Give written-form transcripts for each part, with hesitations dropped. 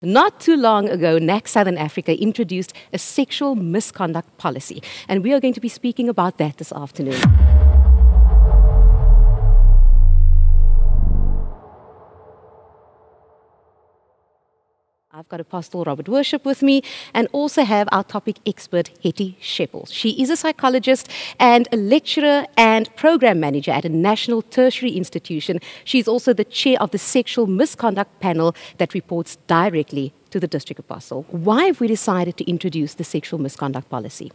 Not too long ago, NAC Southern Africa introduced a sexual misconduct policy, and we are going to be speaking about that this afternoon. I've got Apostle Robert Worship with me and also have our topic expert, Hetty Sheppel. She is a psychologist and a lecturer and program manager at a national tertiary institution. She's also the chair of the sexual misconduct panel that reports directly to the district apostle. Why have we decided to introduce the sexual misconduct policy?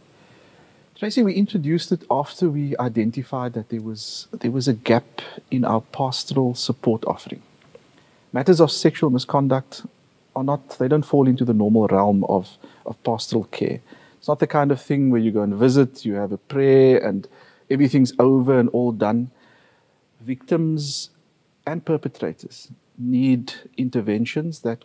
Tracy, we introduced it after we identified that there was a gap in our pastoral support offering. Matters of sexual misconduct they don't fall into the normal realm of pastoral care. It's not the kind of thing where you go and visit, you have a prayer and everything's over and all done. Victims and perpetrators need interventions that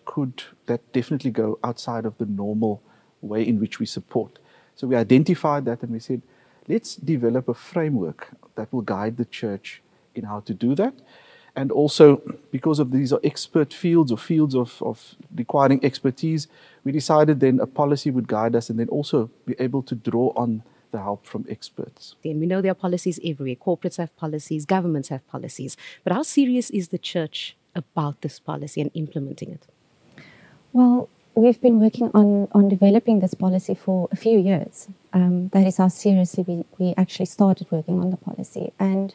definitely go outside of the normal way in which we support. So we identified that and we said, let's develop a framework that will guide the church in how to do that. And also, because of these are expert fields or fields of requiring expertise, we decided then a policy would guide us and then also be able to draw on the help from experts. And we know there are policies everywhere. Corporates have policies, governments have policies. But how serious is the church about this policy and implementing it? Well, we've been working on developing this policy for a few years. That is how seriously we actually started working on the policy. And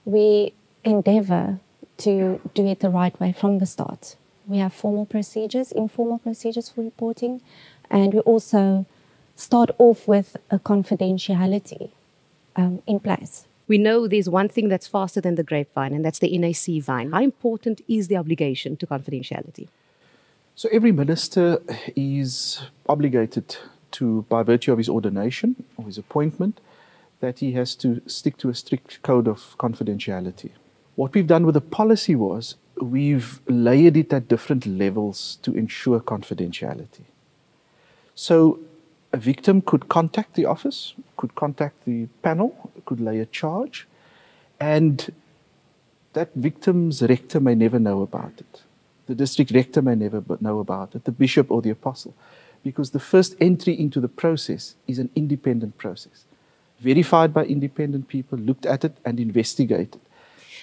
we endeavor to do it the right way from the start. We have formal procedures, informal procedures for reporting, and we also start off with a confidentiality in place. We know there's one thing that's faster than the grapevine, and that's the NAC vine. How important is the obligation to confidentiality? So every minister is obligated to, by virtue of his ordination or his appointment, that he has to stick to a strict code of confidentiality. What we've done with the policy was we've layered it at different levels to ensure confidentiality. So a victim could contact the office, could contact the panel, could lay a charge, and that victim's rector may never know about it. The district rector may never know about it, the bishop or the apostle, because the first entry into the process is an independent process, verified by independent people, looked at it and investigated.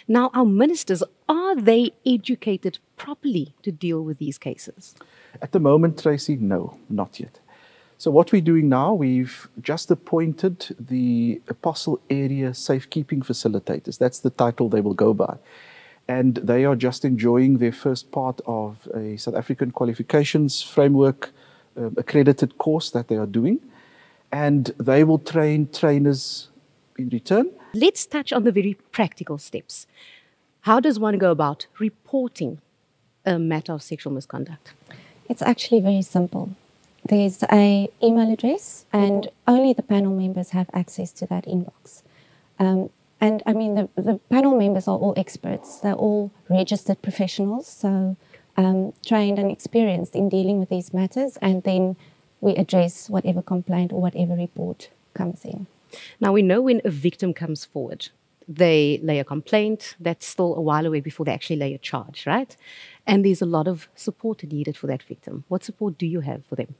Now, our ministers, are they educated properly to deal with these cases? At the moment, Tracy, no, not yet. So what we're doing now, we've just appointed the Apostle Area Safekeeping Facilitators. That's the title they will go by. And they are just enjoying their first part of a South African qualifications framework accredited course that they are doing. And they will train trainers in return. Let's touch on the very practical steps. How does one go about reporting a matter of sexual misconduct? It's actually very simple. There's an email address and only the panel members have access to that inbox. And I mean, the panel members are all experts. They're all registered professionals, so trained and experienced in dealing with these matters, and then we address whatever complaint or whatever report comes in. Now, we know when a victim comes forward, they lay a complaint. That's still a while away before they actually lay a charge, right? And there's a lot of support needed for that victim. What support do you have for them?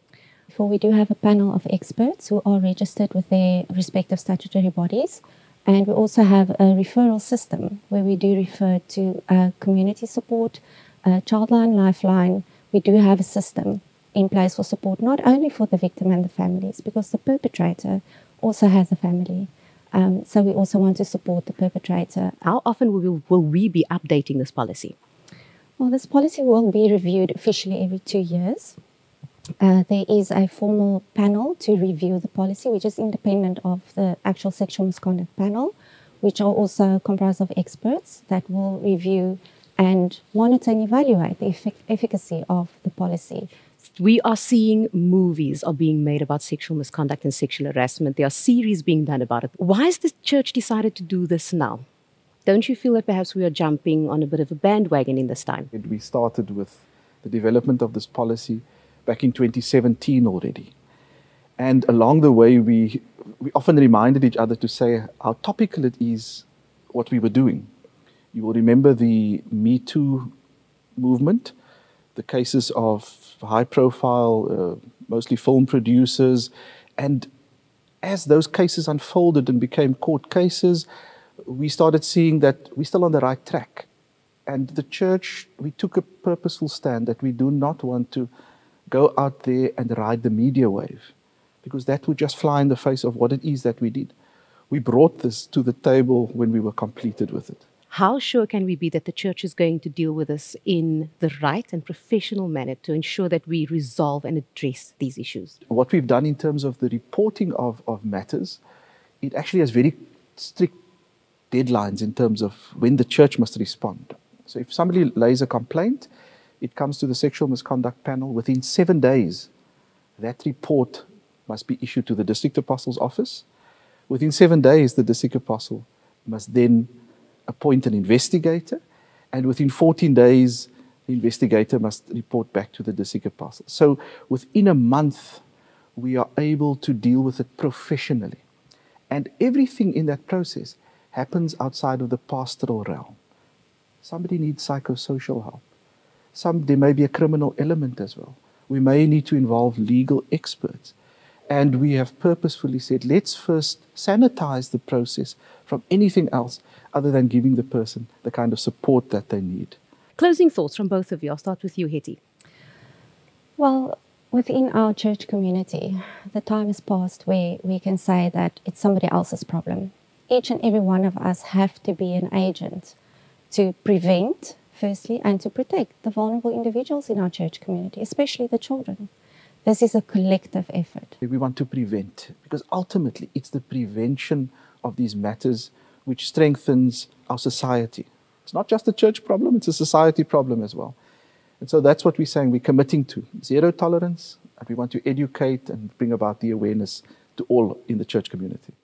We do have a panel of experts who are registered with their respective statutory bodies. And we also have a referral system where we do refer to community support, Childline, Lifeline. We do have a system in place for support, not only for the victim and the families, because the perpetrator also has a family. So we also want to support the perpetrator. How often will we be updating this policy? Well, this policy will be reviewed officially every 2 years. There is a formal panel to review the policy, which is independent of the actual sexual misconduct panel, which are also comprised of experts that will review and monitor and evaluate the efficacy of the policy. We are seeing movies are being made about sexual misconduct and sexual harassment. There are series being done about it. Why has the church decided to do this now? Don't you feel that perhaps we are jumping on a bit of a bandwagon in this time? We started with the development of this policy back in 2017 already. And along the way, we often reminded each other to say how topical it is what we were doing. You will remember the Me Too movement the cases of high-profile, mostly film producers, and as those cases unfolded and became court cases, we started seeing that we're still on the right track. And the church, we took a purposeful stand that we do not want to go out there and ride the media wave, because that would just fly in the face of what it is that we did. We brought this to the table when we were completed with it. How sure can we be that the church is going to deal with this in the right and professional manner to ensure that we resolve and address these issues? What we've done in terms of the reporting of matters, it actually has very strict deadlines in terms of when the church must respond. So if somebody lays a complaint, it comes to the sexual misconduct panel. Within 7 days, that report must be issued to the district apostle's office. Within 7 days, the district apostle must then appoint an investigator, and within 14 days, the investigator must report back to the district apostle. So within a month, we are able to deal with it professionally. And everything in that process happens outside of the pastoral realm. Somebody needs psychosocial help. There may be a criminal element as well. We may need to involve legal experts. And we have purposefully said, let's first sanitize the process from anything else other than giving the person the kind of support that they need. Closing thoughts from both of you. I'll start with you, Hetty. Well, within our church community, the time has passed where we can say that it's somebody else's problem. Each and every one of us have to be an agent to prevent, firstly, and to protect the vulnerable individuals in our church community, especially the children. This is a collective effort. We want to prevent, because ultimately it's the prevention of these matters which strengthens our society. It's not just a church problem, it's a society problem as well. And so that's what we're saying. We're committing to zero tolerance, and we want to educate and bring about the awareness to all in the church community.